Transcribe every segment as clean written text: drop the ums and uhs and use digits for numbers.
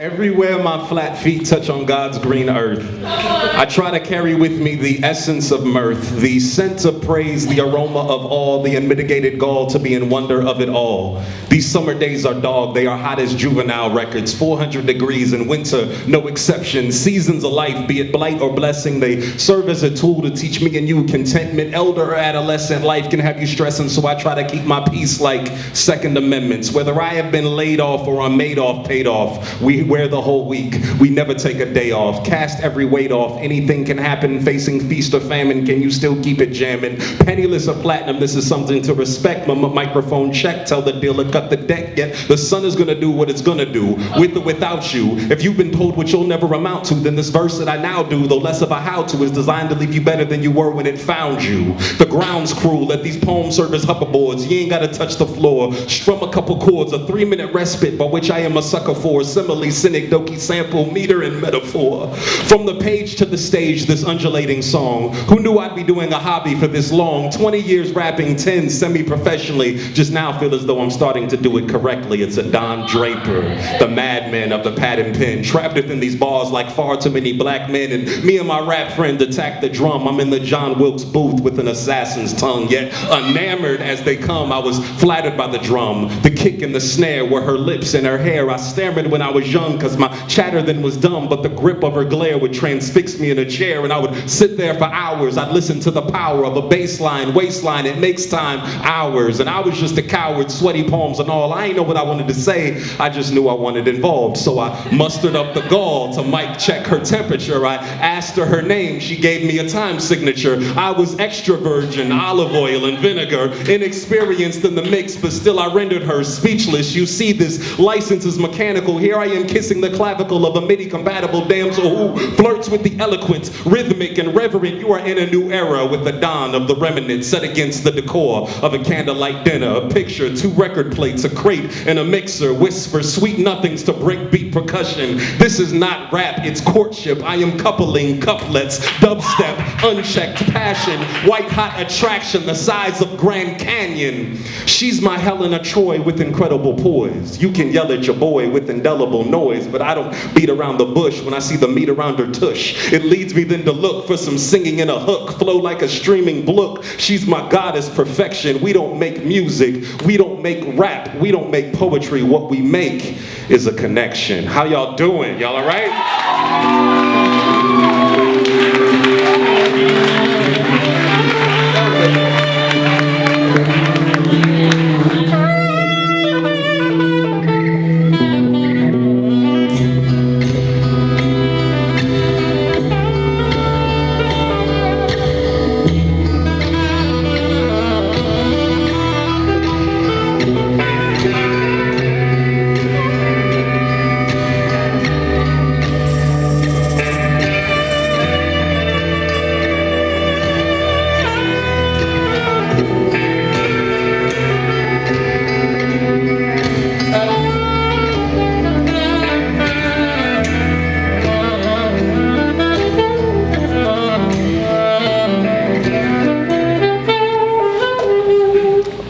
Everywhere my flat feet touch on God's green earth, I try to carry with me the essence of mirth, the scent of praise, the aroma of all, the unmitigated gall to be in wonder of it all. These summer days are dog, they are hot as juvenile records, 400 degrees in winter, no exception. Seasons of life, be it blight or blessing, they serve as a tool to teach me and you contentment. Elder or adolescent life can have you stressing, so I try to keep my peace like Second Amendments. Whether I have been laid off or I'm made off, paid off, we wear the whole week. We never take a day off. Cast every weight off. Anything can happen. Facing feast or famine, can you still keep it jamming? Penniless or platinum, this is something to respect. My microphone check. Tell the dealer cut the deck. Yet the sun is gonna do what it's gonna do, with or without you. If you've been told what you'll never amount to, then this verse that I now do, though less of a how to, is designed to leave you better than you were when it found you. The ground's cruel. Let these poems serve as hoverboards. You ain't gotta touch the floor. Strum a couple chords. A 3-minute respite, by which I am a sucker for. Simile, cynic, dokie, sample, meter, and metaphor. From the page to the stage, this undulating song. Who knew I'd be doing a hobby for this long? 20 years rapping, 10 semi-professionally. Just now feel as though I'm starting to do it correctly. It's a Don Draper, the madman of the pad and pen, trapped within these bars like far too many black men. And me and my rap friend attack the drum. I'm in the John Wilkes booth with an assassin's tongue. Yet enamored as they come, I was flattered by the drum. The kick and the snare were her lips and her hair. I stammered when I was young, cause my chatter then was dumb, but the grip of her glare would transfix me in a chair, and I would sit there for hours. I'd listen to the power of a bass line, waistline, it makes time, hours. And I was just a coward, sweaty palms and all. I ain't know what I wanted to say, I just knew I wanted involved. So I mustered up the gall to mic check her temperature. I asked her her name, she gave me a time signature. I was extra virgin, olive oil and vinegar, inexperienced in the mix, but still I rendered her speechless. You see, this license is mechanical. Here I am kissing the clavicle of a MIDI-compatible damsel who flirts with the eloquent, rhythmic, and reverent. You are in a new era with the dawn of the Remnant set against the decor of a candlelight dinner. A picture, 2 record plates, a crate, and a mixer. Whisper sweet nothings to breakbeat percussion. This is not rap, it's courtship. I am coupling couplets, dubstep, unchecked passion, white-hot attraction the size of Grand Canyon. She's my Helena Troy with incredible poise. You can yell at your boy with indelible noise, but I don't beat around the bush when I see the meat around her tush. It leads me then to look for some singing in a hook, flow like a streaming brook. She's my goddess perfection. We don't make music, we don't make rap, we don't make poetry. What we make is a connection. How y'all doing? Y'all all right?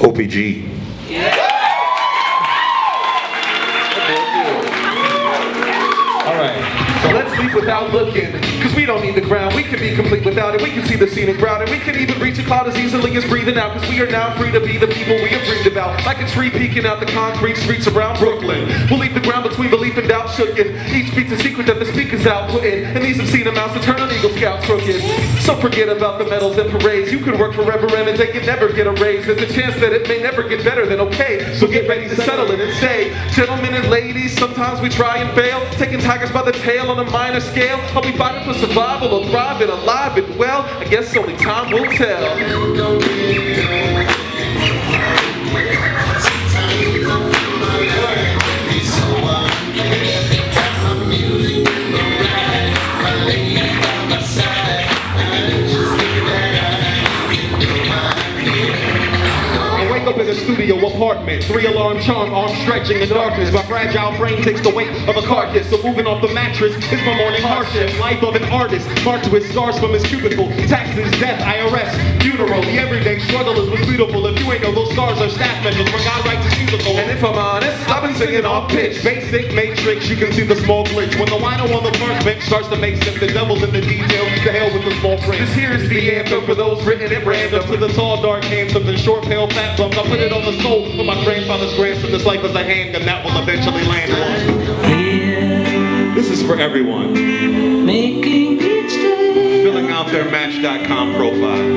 Opdiggy. So let's leave without looking, cause we don't need the ground. We can be complete without it. We can see the scenic route, and we can even reach a cloud as easily as breathing out, cause we are now free to be the people we have dreamed about. Like a tree peeking out the concrete streets around Brooklyn. We'll leave the ground between belief and doubt shooken. Each beat's a secret that the speakers outputting, and these obscene amounts to turn an Eagle Scout crooked. So forget about the medals and parades. You could work forever and they can never get a raise. There's a chance that it may never get better than okay. So get ready to settle in and stay. Gentlemen and ladies, sometimes we try and fail, taking tigers by the tail on a minor scale. Are we fighting for survival or thriving, alive and well? I guess only time will tell. I wake up in a studio apartment, target. 3-alarm charm, arm stretching in darkness. My fragile frame takes the weight of a carcass. So moving off the mattress is my morning hardship. Life of an artist, marked with scars from his cubicle. Taxes, death, IRS, funeral. The everyday struggle is what's beautiful. If you ain't know, those scars are staff measures where God writes his musical. And if I'm honest, I've been singing off pitch. Basic matrix, you can see the small glitch. When the wino on the park bench starts to make sense, the devil's in the details. To hell with the small print. This here is the anthem for those written at random. To the tall, dark anthems and short, pale platforms. I put it on the soul for my grandfather's grandson. This life is a handgun that will eventually land one. This is for everyone. Making each day. Filling out their Match.com profile.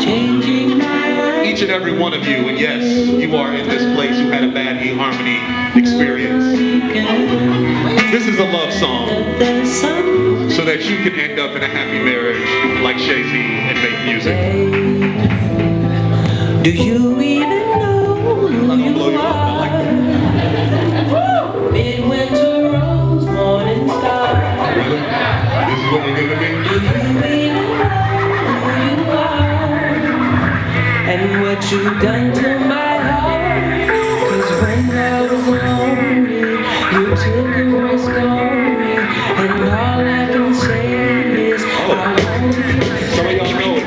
Changing my Each and every one of you, and yes, you are in this place who had a bad eHarmony experience. This is a love song so that you can end up in a happy marriage like Shay-Z and make music. Do you even know I'm not gonna blow you up, I like that. Midwinter rose, morning star. Really? This is what we're gonna be? Do you even know who you are and what you've done to my heart? 'Cause when I was lonely, you took a risk on me, and all I can say is I won't be. Some of y'all know it.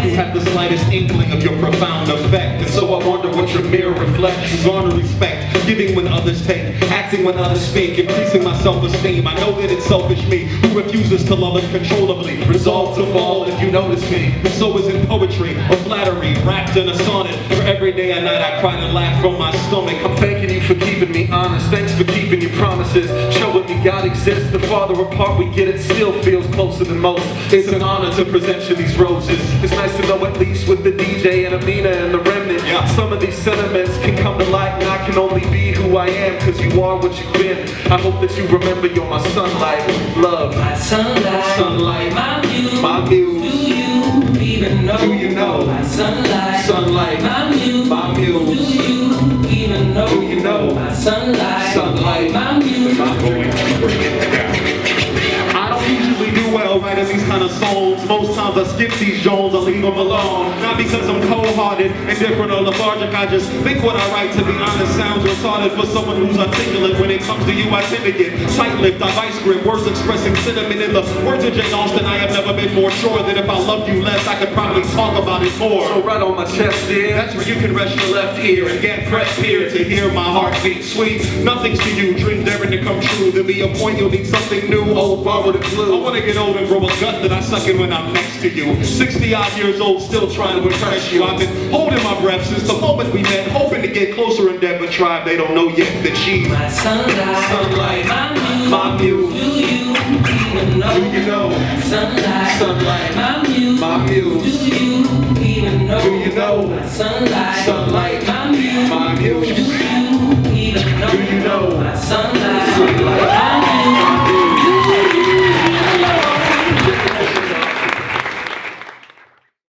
You have the slightest inkling of your profound effect. And so I wonder what your mirror reflects. You garner respect, giving when others take, acting when others speak, increasing my self-esteem. I know that it's selfish me who refuses to love uncontrollably, resolved to fall if you notice me. And so is in poetry or flattery, wrapped in a sonnet. For every day and night I cry and laugh from my stomach. I'm thanking you for keeping me honest. Thanks for keeping your promises. Showing me God exists. The farther apart we get, it still feels closer than most. It's an honor to present you these roses. It's nice to know at least with the DJ and Amena and the Remnant, Yeah. some of these sentiments can come to light, and I can only be who I am because you are what you've been. I hope that you remember you're my sunlight, love, My sunlight, sunlight, my muse. my Do muse, you even know? Do you know? My sunlight, sunlight, my muse. my Do muse. you even know? Do you know? My sunlight, Sunlight, my muse. I'm going to bring it down. I don't usually do well writing these kind of songs. Most times I skip these Jones, I leave them alone. Not because I'm cold-hearted, indifferent or lethargic. I just think what I write, to be honest, sounds retarded for someone who's articulate. When it comes to you, I tend to get tight-lipped. I vice grip, words expressing sentiment. In the words of Jane Austen, I have never been more sure that if I loved you less, I could probably talk about it more. So right on my chest, dear. That's where you can rest your left ear and get pressed here to hear my heartbeat sweet. Nothing's to you, dreams daring to come true. There'll be a point you'll need something new, old, borrowed and blue. I wanna get old and grow a gut that I suck in when I'm next to you. 60-odd years old, still trying to impress you. I've been holding my breath since the moment we met, hoping to get closer in Denver Tribe. They don't know yet that she's My sunlight, sunlight, my muse. my muse. Do you even know? Do you know? Sunlight, Sunlight, my muse. my Do muse. you even know? Do you know? My sunlight, Sunlight, my muse. my muse. Do you even know? Do you know? My sunlight, Sunlight.